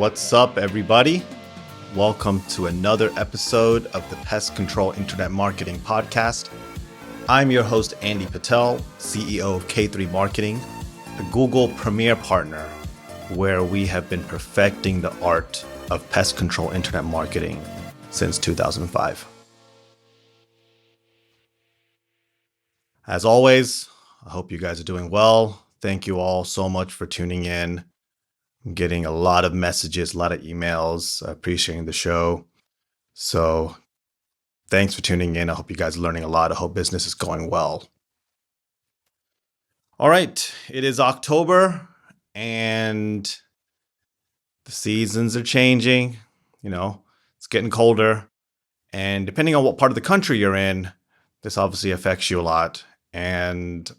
What's up, everybody? Welcome to another episode of the Pest Control Internet Marketing Podcast. I'm your host, Andy Patel, CEO of K3 Marketing, a Google Premier Partner, where we have been perfecting the art of pest control internet marketing since 2005. As always, I hope you guys are doing well. Thank you all so much for tuning in. I'm getting a lot of messages, a lot of emails, appreciating the show. So thanks for tuning in. I hope you guys are learning a lot. I hope business is going well. All right, it is October and the seasons are changing. It's getting colder. And depending on what part of the country you're in, this obviously affects you a lot. And,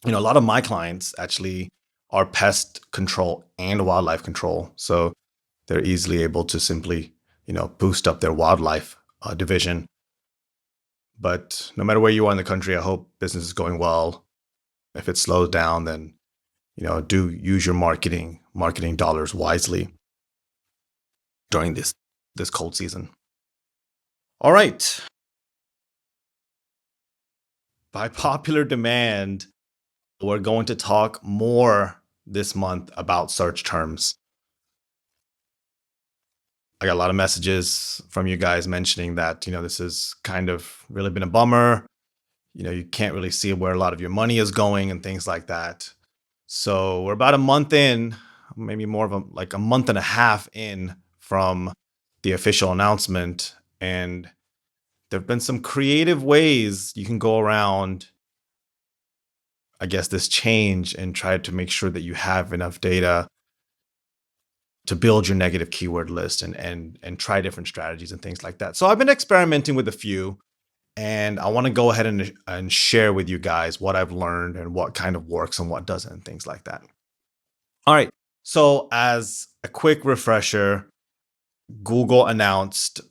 a lot of my clients actually are pest control and wildlife control. So they're easily able to simply, boost up their wildlife division. But no matter where you are in the country, I hope business is going well. If it slows down, then, do use your marketing dollars wisely during this cold season. All right. By popular demand, we're going to talk more this month about search terms. I got a lot of messages from you guys mentioning that, this has kind of really been a bummer. You can't really see where a lot of your money is going and things like that. So we're about a month in, maybe more of a month and a half in from the official announcement. And there have been some creative ways you can go around, I guess, this change and try to make sure that you have enough data to build your negative keyword list and try different strategies and things like that. So I've been experimenting with a few, and I want to go ahead and share with you guys what I've learned and what kind of works and what doesn't and things like that. All right. So as a quick refresher, Google announced,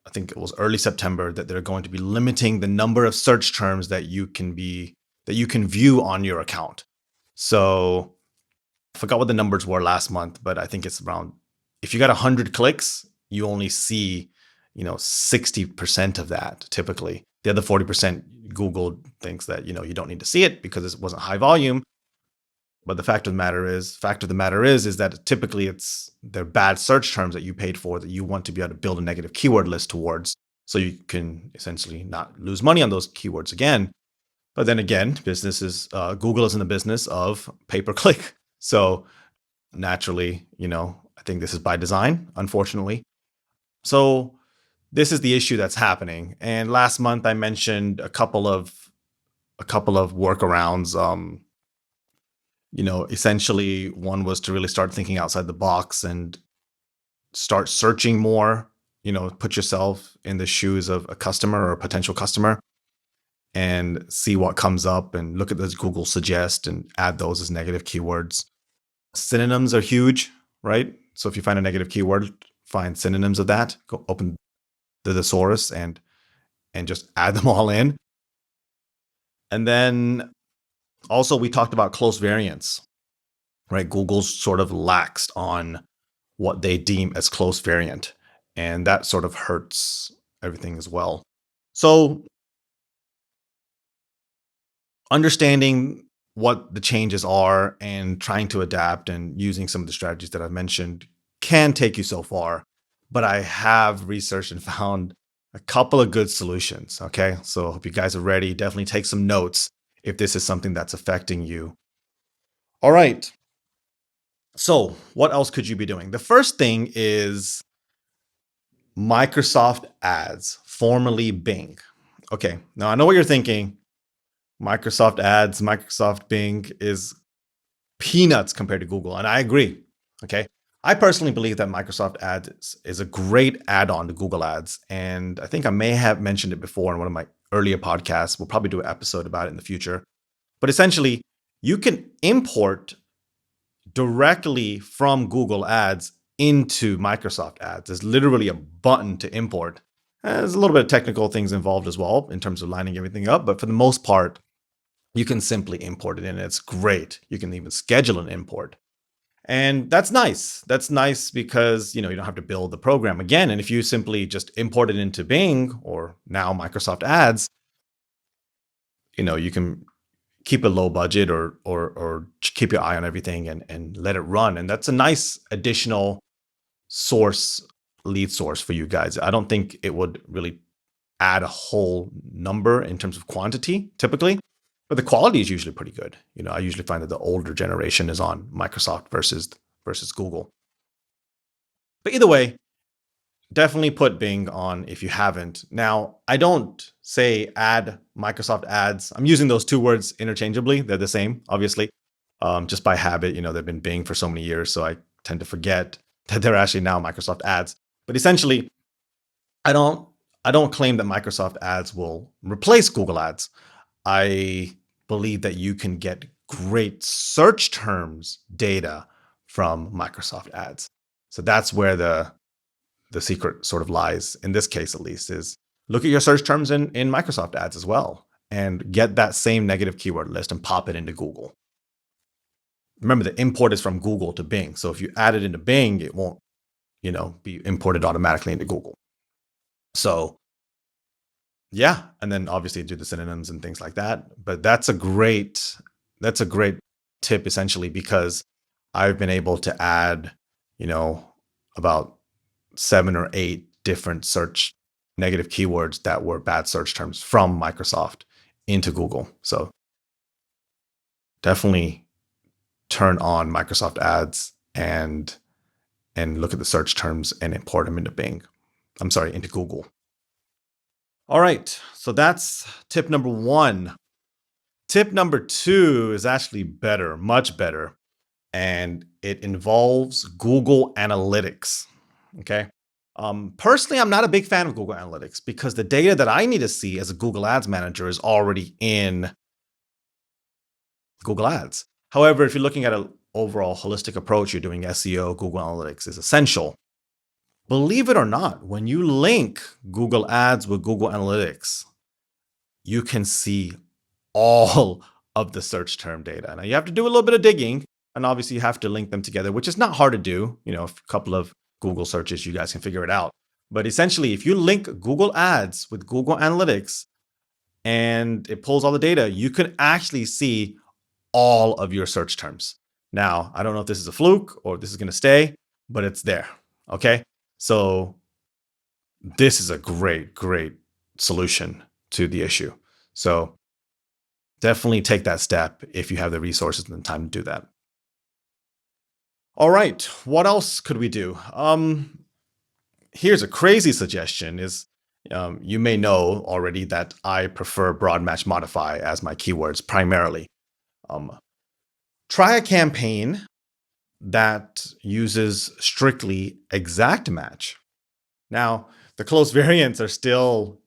I think it was early September, that they're going to be limiting the number of search terms that you can view on your account. So I forgot what the numbers were last month, but I think it's around, if you got 100 clicks, you only see, 60% of that typically. The other 40%, Google thinks that, you don't need to see it because it wasn't high volume. But the fact of the matter is that typically they're bad search terms that you paid for that you want to be able to build a negative keyword list towards, so you can essentially not lose money on those keywords again. But then again, Google is in the business of pay-per-click. So naturally, I think this is by design, unfortunately. So this is the issue that's happening. And last month I mentioned a couple of workarounds. Essentially one was to really start thinking outside the box and start searching more, put yourself in the shoes of a customer or a potential customer and see what comes up and look at those Google suggest and add those as negative keywords. Synonyms are huge, right? So if you find a negative keyword, find synonyms of that, go open the thesaurus and just add them all in. And then also we talked about close variants, right? Google's sort of laxed on what they deem as close variant, and that sort of hurts everything as well. So understanding what the changes are and trying to adapt and using some of the strategies that I've mentioned can take you so far, but I have researched and found a couple of good solutions. Okay. So I hope you guys are ready. Definitely take some notes if this is something that's affecting you. All right. So what else could you be doing? The first thing is Microsoft Ads, formerly Bing. Okay. Now I know what you're thinking. Microsoft Ads, Microsoft Bing is peanuts compared to Google. And I agree. Okay. I personally believe that Microsoft Ads is a great add-on to Google Ads. And I think I may have mentioned it before in one of my earlier podcasts. We'll probably do an episode about it in the future. But essentially, you can import directly from Google Ads into Microsoft Ads. There's literally a button to import. There's a little bit of technical things involved as well in terms of lining everything up. But for the most part, you can simply import it in. It's great. You can even schedule an import. And that's nice. That's nice because, you don't have to build the program again. And if you simply just import it into Bing or now Microsoft Ads, you can keep a low budget or keep your eye on everything and let it run. And that's a nice additional source, lead source for you guys. I don't think it would really add a whole number in terms of quantity typically, but the quality is usually pretty good. I usually find that the older generation is on Microsoft versus Google. But either way, definitely put Bing on if you haven't. Now, I don't say add Microsoft Ads. I'm using those two words interchangeably. They're the same, obviously. Just by habit, they've been Bing for so many years, so I tend to forget that they're actually now Microsoft Ads. But essentially, I don't claim that Microsoft Ads will replace Google Ads. I believe that you can get great search terms data from Microsoft Ads. So that's where the secret sort of lies, in this case at least, is look at your search terms in Microsoft Ads as well and get that same negative keyword list and pop it into Google. Remember, the import is from Google to Bing. So if you add it into Bing, it won't, be imported automatically into Google. So yeah, and then obviously do the synonyms and things like that. But that's a great tip essentially, because I've been able to add, about 7 or 8 different search negative keywords that were bad search terms from Microsoft into Google. So definitely turn on Microsoft Ads and look at the search terms and import them into into Google. All right, so that's tip number 1. Tip number 2 is actually better, much better, and it involves Google Analytics. Okay. Personally, I'm not a big fan of Google Analytics because the data that I need to see as a Google Ads manager is already in Google Ads. However, if you're looking at an overall holistic approach, you're doing SEO, Google Analytics is essential. Believe it or not, when you link Google Ads with Google Analytics, you can see all of the search term data. Now, you have to do a little bit of digging, and obviously you have to link them together, which is not hard to do. A couple of Google searches, you guys can figure it out. But essentially, if you link Google Ads with Google Analytics and it pulls all the data, you can actually see all of your search terms. Now, I don't know if this is a fluke or if this is going to stay, but it's there. Okay. So this is a great solution to the issue. So definitely take that step if you have the resources and the time to do that. All right, what else could we do? Here's a crazy suggestion is, you may know already that I prefer broad match modify as my keywords primarily. Try a campaign that uses strictly exact match. Now, the close variants are still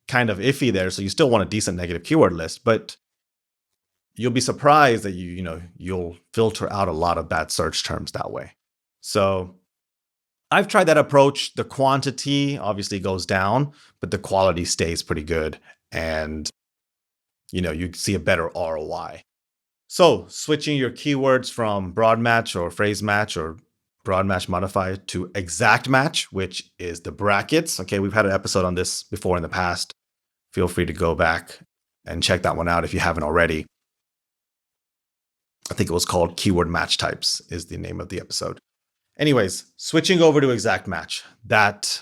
kind of iffy there, so you still want a decent negative keyword list, but you'll be surprised that you'll filter out a lot of bad search terms that way. So I've tried that approach. The quantity obviously goes down, but the quality stays pretty good, and you see a better ROI. So switching your keywords from broad match or phrase match or broad match modify to exact match, which is the brackets. Okay, we've had an episode on this before in the past. Feel free to go back and check that one out if you haven't already. I think it was called Keyword Match Types is the name of the episode. Anyways, switching over to exact match, that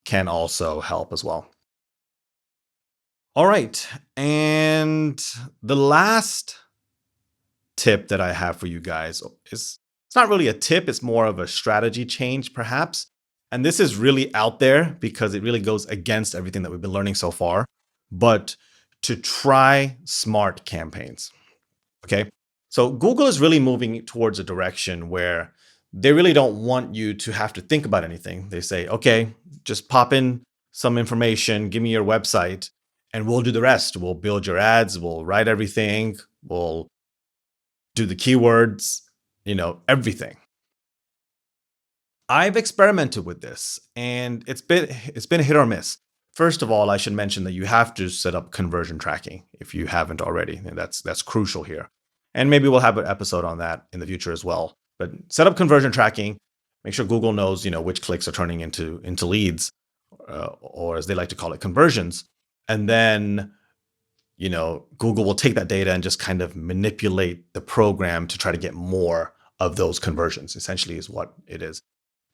can also help as well. All right, and the last tip that I have for you guys is, it's not really a tip, it's more of a strategy change perhaps. And this is really out there because it really goes against everything that we've been learning so far, but to try smart campaigns. Okay. So Google is really moving towards a direction where they really don't want you to have to think about anything. They say, okay, just pop in some information, give me your website, and we'll do the rest. We'll build your ads, we'll write everything, we'll do the keywords, everything. I've experimented with this and it's been a hit or miss. First of all, I should mention that you have to set up conversion tracking if you haven't already. And that's crucial here. And maybe we'll have an episode on that in the future as well. But set up conversion tracking. Make sure Google knows, which clicks are turning into leads, or as they like to call it, conversions. And then, Google will take that data and just kind of manipulate the program to try to get more of those conversions, essentially is what it is.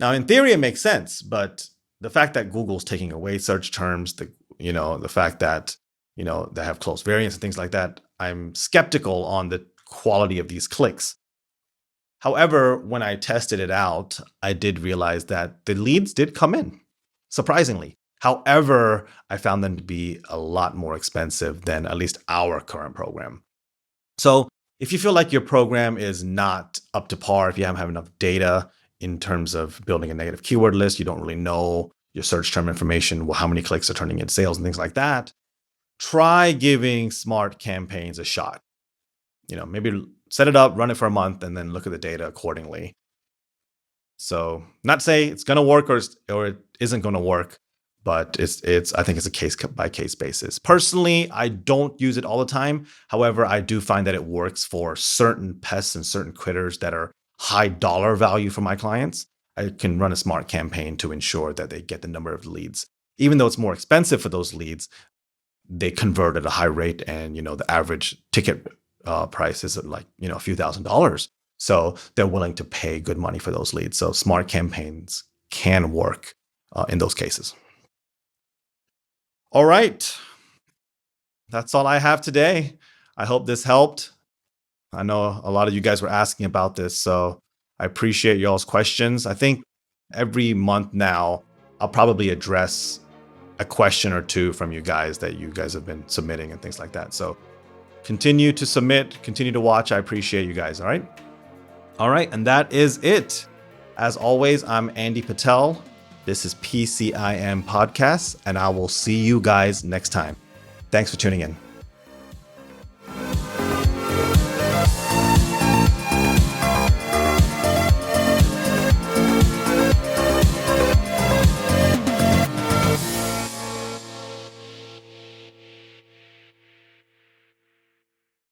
Now, in theory, it makes sense, but the fact that Google's taking away search terms, the fact that, they have close variance and things like that, I'm skeptical on the quality of these clicks. However, when I tested it out, I did realize that the leads did come in, surprisingly. However, I found them to be a lot more expensive than at least our current program. So if you feel like your program is not up to par, if you haven't have enough data in terms of building a negative keyword list, you don't really know your search term information, how many clicks are turning into sales and things like that, try giving Smart Campaigns a shot. Maybe set it up, run it for a month, and then look at the data accordingly. So not say it's going to work or it isn't going to work, but I think it's a case by case basis. Personally, I don't use it all the time. However, I do find that it works for certain pests and certain critters that are high dollar value for my clients. I can run a Smart Campaign to ensure that they get the number of leads. Even though it's more expensive for those leads, they convert at a high rate, and the average ticket price is like a few $1,000s. So they're willing to pay good money for those leads. So Smart Campaigns can work in those cases. All right. That's all I have today. I hope this helped. I know a lot of you guys were asking about this, so I appreciate y'all's questions. I think every month now, I'll probably address a question or two from you guys that you guys have been submitting and things like that. So continue to submit, continue to watch. I appreciate you guys. All right. All right. And that is it. As always, I'm Andy Patel. This is PCIM Podcast, and I will see you guys next time. Thanks for tuning in.